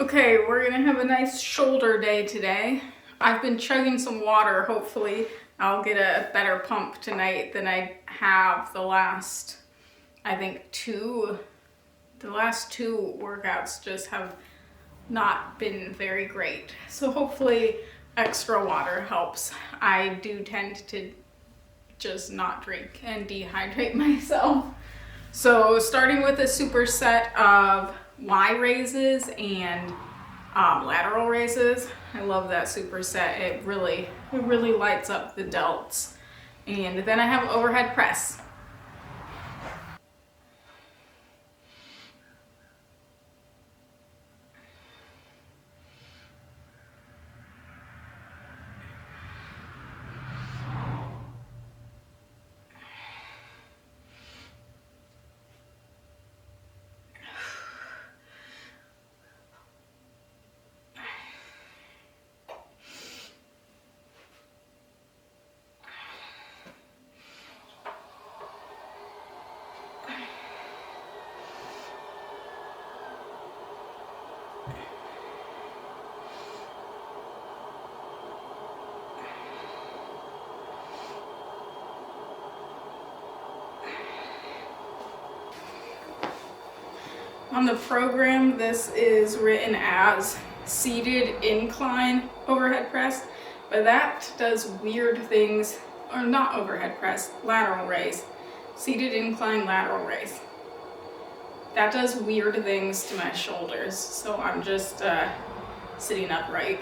Okay, we're gonna have a nice shoulder day today. I've been chugging some water. Hopefully I'll get a better pump tonight than I have the last, I think the last two workouts just have not been very great. So hopefully extra water helps. I do tend to just not drink and dehydrate myself. So starting with a superset of Y raises and lateral raises. I love that superset. It really lights up the delts. And then I have overhead press. On the program, this is written as seated incline overhead press, but that does weird things, or not overhead press, lateral raise. Seated incline lateral raise. That does weird things to my shoulders, so I'm just sitting upright.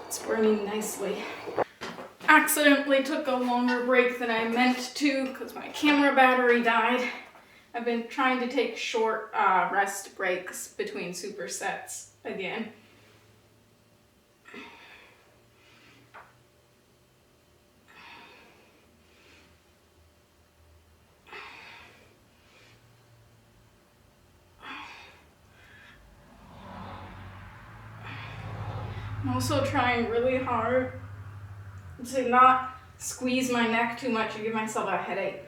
It's burning nicely. Accidentally took a longer break than I meant to because my camera battery died. I've been trying to take short rest breaks between supersets again. I'm also trying really hard to not squeeze my neck too much and give myself a headache.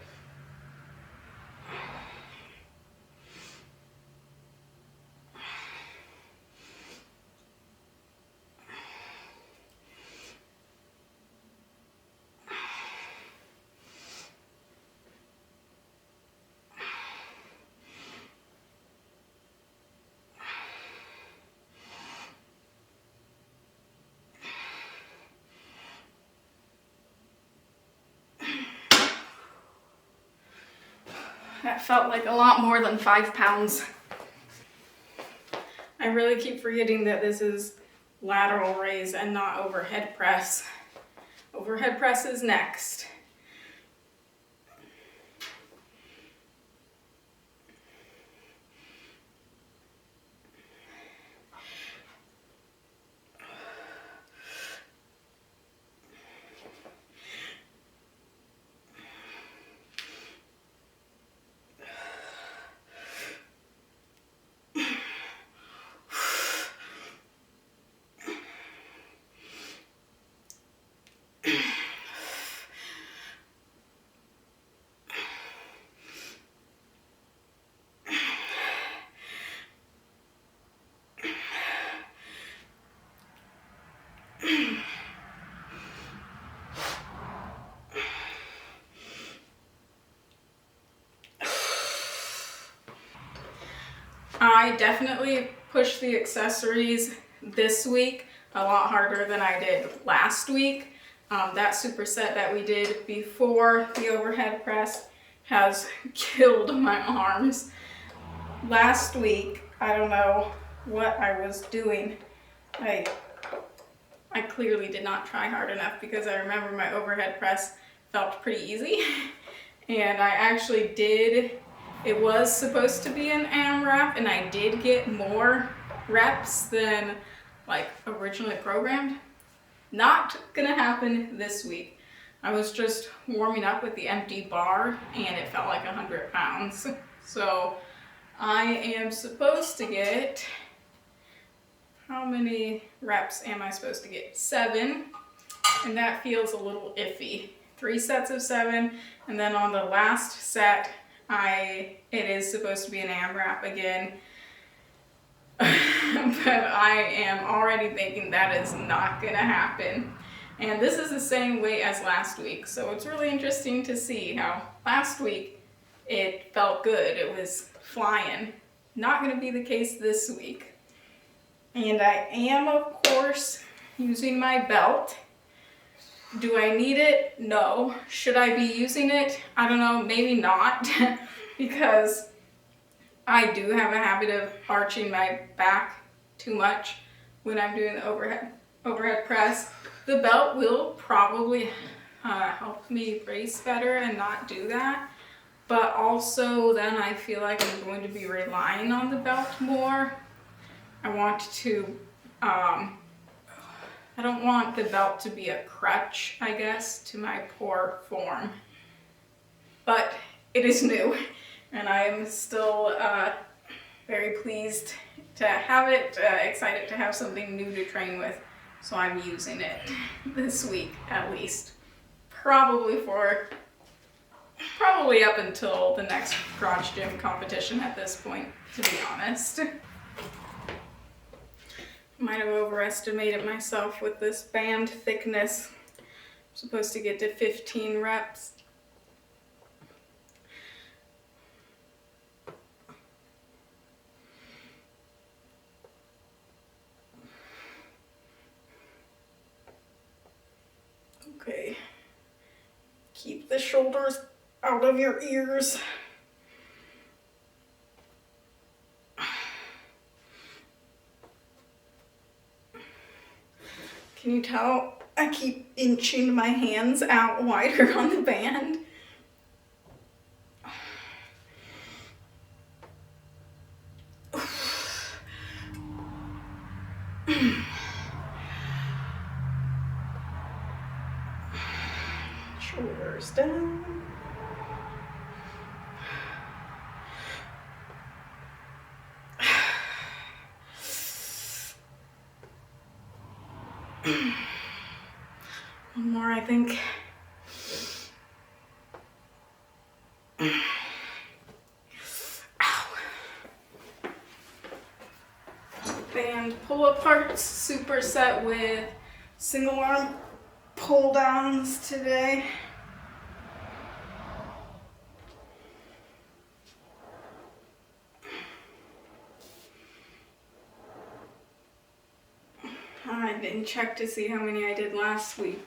That felt like a lot more than 5 pounds. I really keep forgetting that this is lateral raise and not overhead press. Overhead press is next. I definitely pushed the accessories this week a lot harder than I did last week. That superset that we did before the overhead press has killed my arms. Last week, I don't know what I was doing. I I clearly did not try hard enough because I remember my overhead press felt pretty easy. And I actually did, it was supposed to be an AMRAP, and I did get more reps than like originally programmed. Not gonna happen this week. I was just warming up with the empty bar and it felt like 100 pounds. So I am supposed to get, how many reps am I supposed to get? 7, and that feels a little iffy. 3 sets of 7, and then on the last set, it is supposed to be an AMRAP again. But I am already thinking that is not gonna happen. And this is the same weight as last week, so it's really interesting to see how last week it felt good, it was flying. Not gonna be the case this week. And I am, of course, using my belt. Do I need it? No. Should I be using it? I don't know, maybe not, because I do have a habit of arching my back too much when I'm doing the overhead press. The belt will probably help me brace better and not do that. But also then I feel like I'm going to be relying on the belt more. I want to, I don't want the belt to be a crutch, I guess, to my poor form. But it is new, and I am still very pleased to have it, excited to have something new to train with. So I'm using it this week at least. Probably up until the next garage gym competition at this point, to be honest. Might have overestimated myself with this band thickness. I'm supposed to get to 15 reps. Okay. Keep the shoulders out of your ears. Can you tell I keep inching my hands out wider on the band? Shoulders down. One more, I think. Ow. Band pull aparts, superset with single arm pull downs today. I didn't check to see how many I did last week.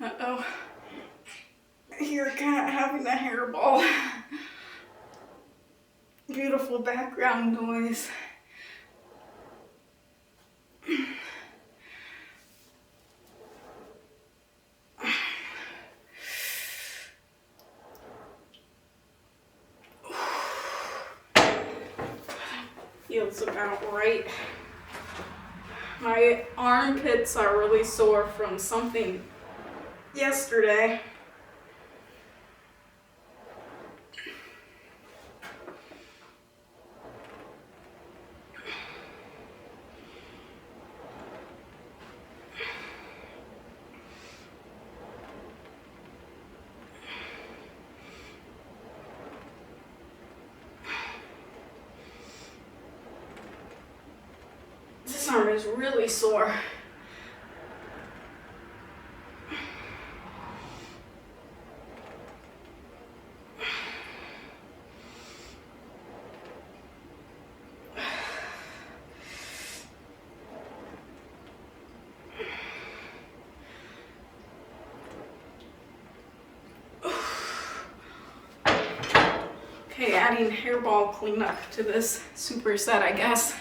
Uh-oh. Here, cat having a hairball. Beautiful background noise. Feels about right. My armpits are really sore from something yesterday. This arm is really sore. Okay, adding hairball cleanup to this superset, I guess.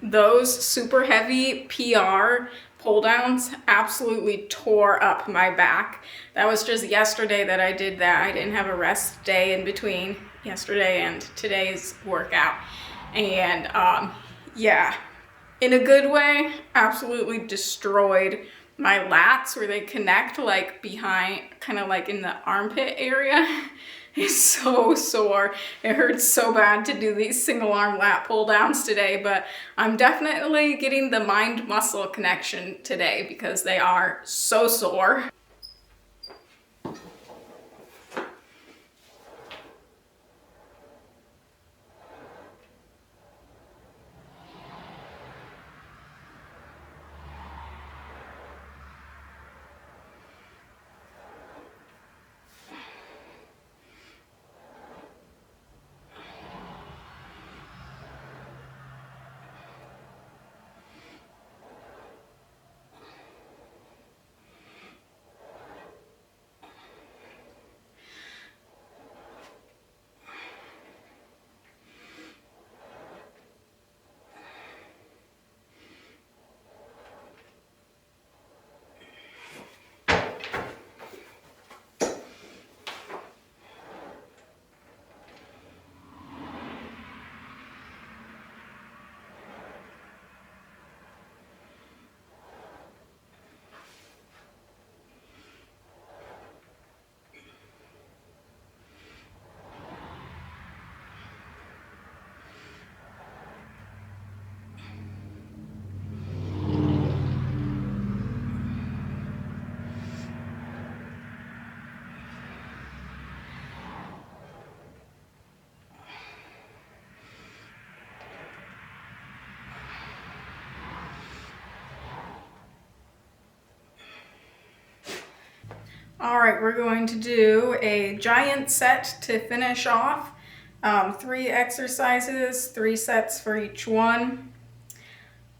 Those super heavy PR pull downs absolutely tore up my back. That was just yesterday that I did that. I didn't have a rest day in between yesterday and today's workout. And yeah, in a good way, absolutely destroyed my lats where they connect like behind, kind of like in the armpit area. It's so sore. It hurts so bad to do these single arm lat pull downs today, but I'm definitely getting the mind muscle connection today because they are so sore. All right, we're going to do a giant set to finish off. 3 exercises, 3 sets for each one.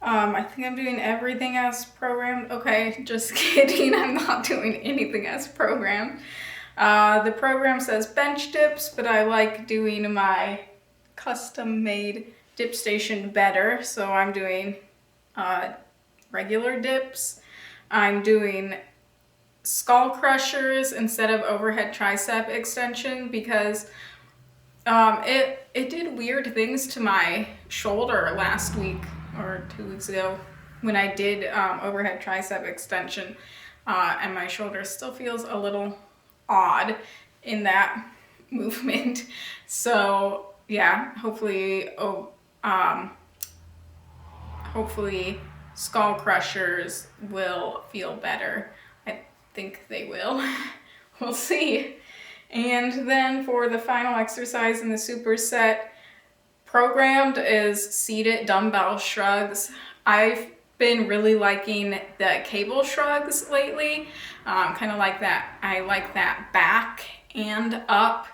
I think I'm doing everything as programmed. Okay, just kidding. I'm not doing anything as programmed. The program says bench dips, but I like doing my custom-made dip station better. So I'm doing regular dips. I'm doing skull crushers instead of overhead tricep extension because it did weird things to my shoulder last week or 2 weeks ago when I did overhead tricep extension, and my shoulder still feels a little odd in that movement. So yeah, hopefully skull crushers will feel better. I think they will. We'll see. And then for the final exercise in the superset, programmed is seated dumbbell shrugs. I've been really liking the cable shrugs lately. Kind of like that. I like that back and up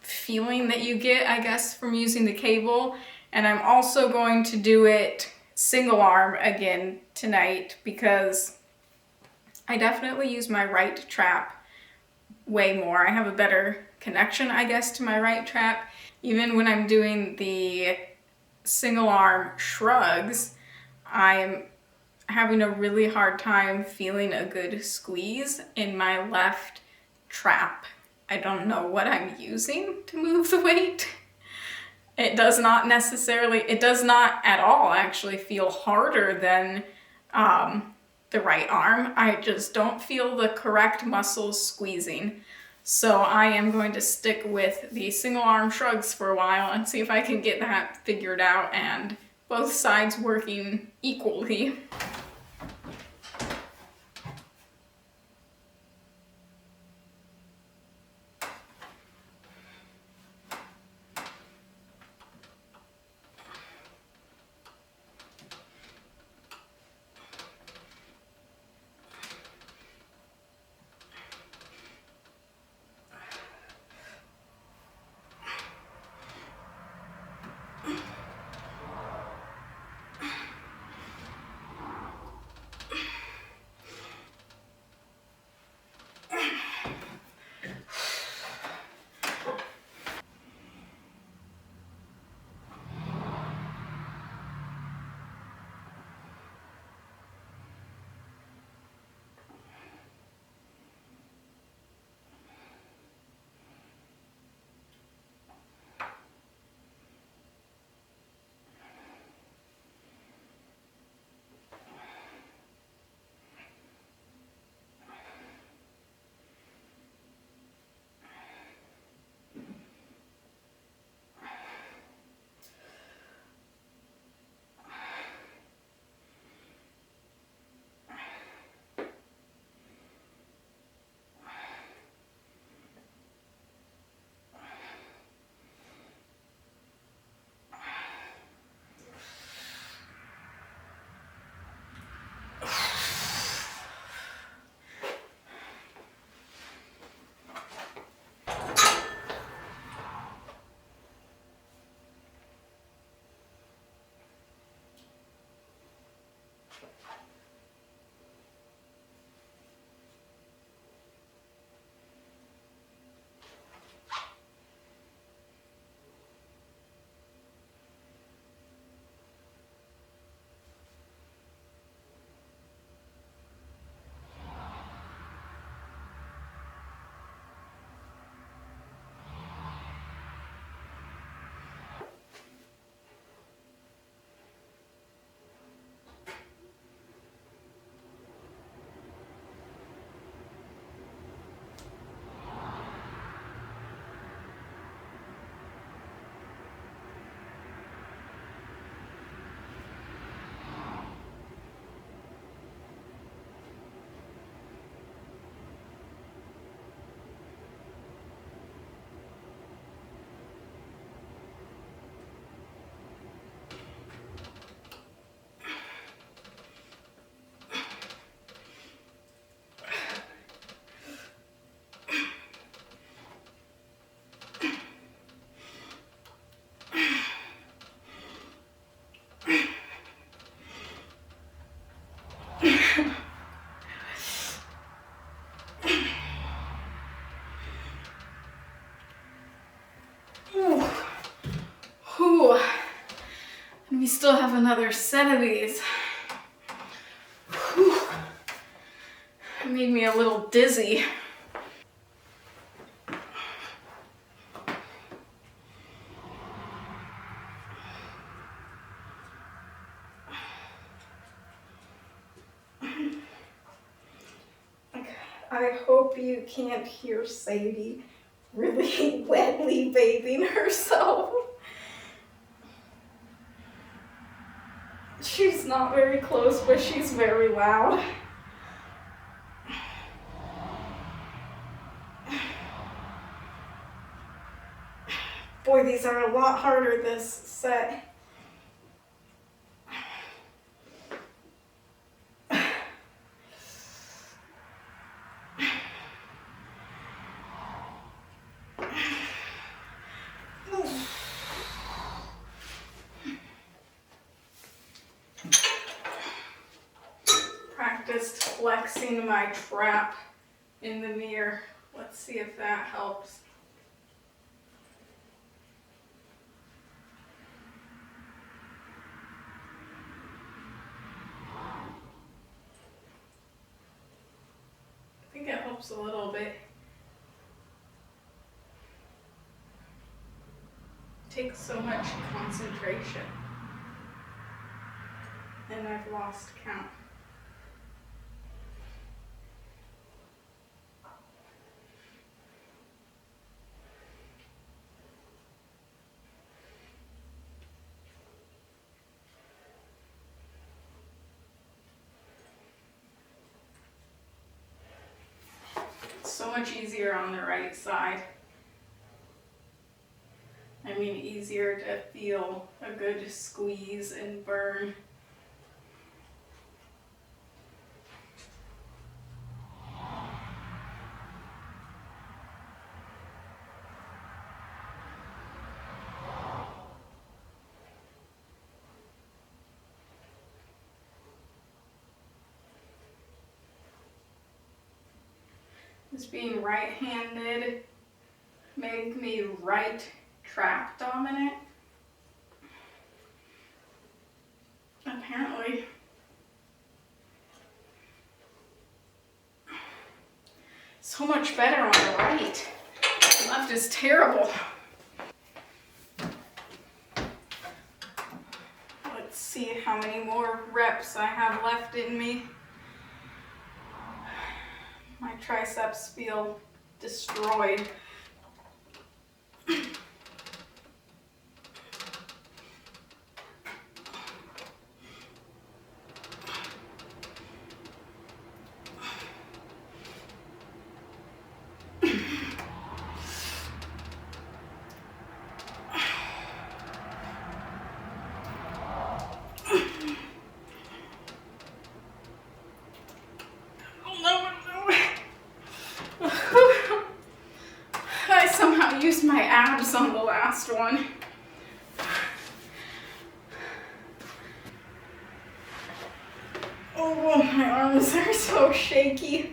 feeling that you get, I guess, from using the cable. And I'm also going to do it single arm again tonight because I definitely use my right trap way more. I have a better connection, I guess, to my right trap. Even when I'm doing the single arm shrugs, I'm having a really hard time feeling a good squeeze in my left trap. I don't know what I'm using to move the weight. It does not at all actually feel harder than the right arm. I just don't feel the correct muscles squeezing. So I am going to stick with the single arm shrugs for a while and see if I can get that figured out and both sides working equally. Whew. And we still have another set of these. Whew. It made me a little dizzy. I hope you can't hear Sadie really wetly bathing herself. She's not very close, but she's very loud. Boy, these are a lot harder this set. Practiced flexing my trap in the mirror. Let's see if that helps. I think it helps a little bit. takes so much concentration. And I've lost count. It's so much easier on the right side. I mean, easier to feel a good squeeze and burn. This being right-handed made me right trap dominant. Apparently. So much better on the right. The left is terrible. Let's see how many more reps I have left in me. My triceps feel destroyed. I somehow used my abs on the last one. Oh, my arms are so shaky.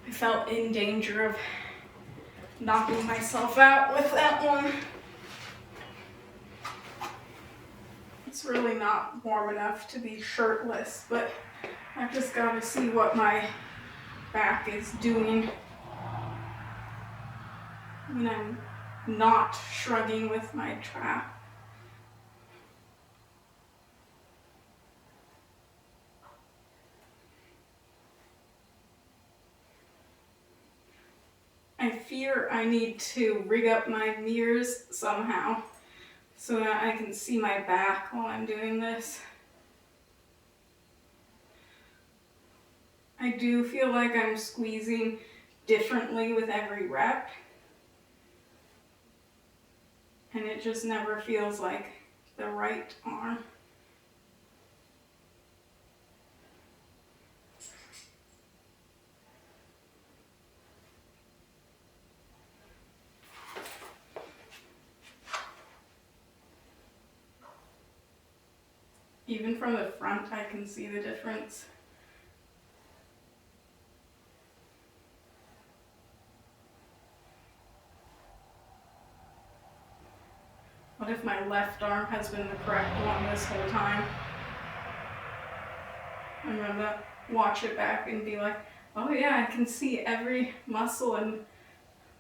I felt in danger of knocking myself out with that one. It's really not warm enough to be shirtless, but I've just got to see what my back is doing when I'm not shrugging with my trap. I fear I need to rig up my mirrors somehow so that I can see my back while I'm doing this. I do feel like I'm squeezing differently with every rep, and it just never feels like the right arm. Even from the front, I can see the difference. What if my left arm has been the correct one this whole time? I'm gonna watch it back and be like, oh yeah, I can see every muscle in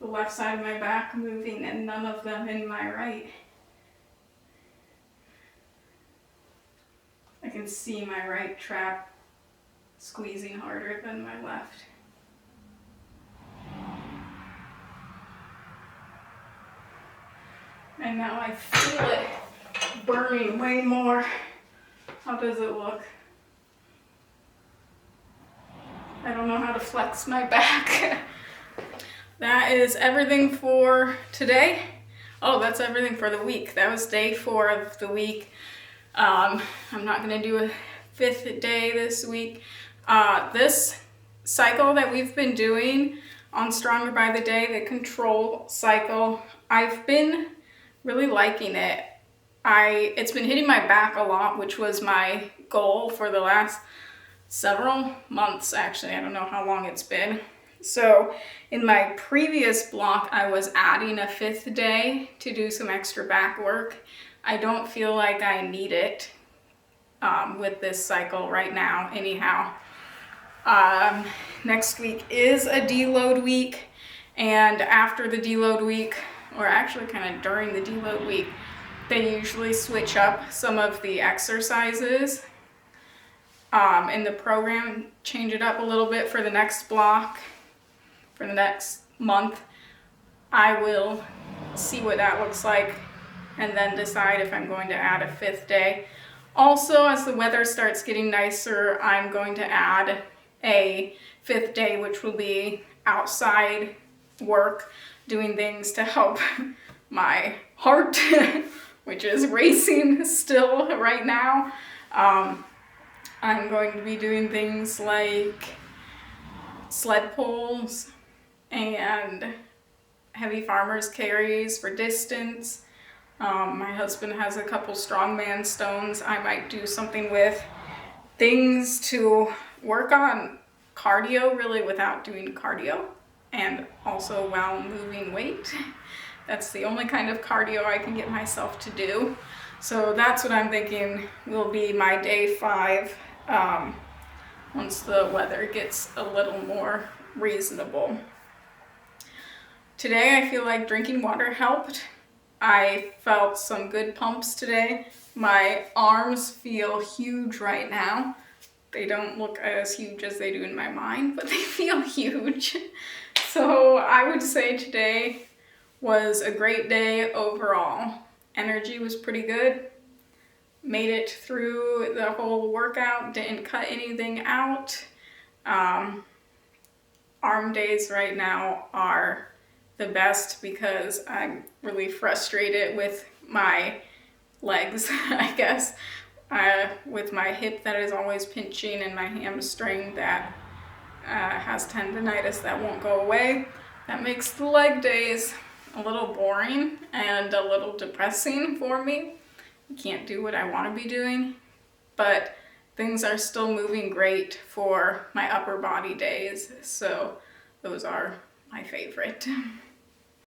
the left side of my back moving and none of them in my right. I can see my right trap squeezing harder than my left. And now I feel it burning way more. How does it look? I don't know how to flex my back. That is everything for today. Oh, that's everything for the week. That was day 4 of the week. I'm not gonna do a 5th day this week. This cycle that we've been doing on Stronger by the Day, the control cycle, I've been really liking it. It's been hitting my back a lot, which was my goal for the last several months, actually. I don't know how long it's been. So in my previous block, I was adding a 5th day to do some extra back work. I don't feel like I need it with this cycle right now, anyhow. Next week is a deload week, and after the deload week, or actually kind of during the deload week, they usually switch up some of the exercises in the program, change it up a little bit for the next block. For the next month, I will see what that looks like and then decide if I'm going to add a 5th day. Also, as the weather starts getting nicer, I'm going to add a 5th day, which will be outside work, doing things to help my heart, which is racing still right now. I'm going to be doing things like sled pulls and heavy farmer's carries for distance. My husband has a couple strongman stones I might do something with. Things to work on cardio really without doing cardio, and also while moving weight. That's the only kind of cardio I can get myself to do. So that's what I'm thinking will be my day 5 once the weather gets a little more reasonable. Today I feel like drinking water helped. I felt some good pumps today. My arms feel huge right now. They don't look as huge as they do in my mind, but they feel huge. So I would say today was a great day overall. Energy was pretty good. Made it through the whole workout, didn't cut anything out. Arm days right now are the best because I'm really frustrated with my legs, I guess. With my hip that is always pinching and my hamstring that has tendonitis that won't go away. That makes the leg days a little boring and a little depressing for me. I can't do what I want to be doing, but things are still moving great for my upper body days, so those are my favorite.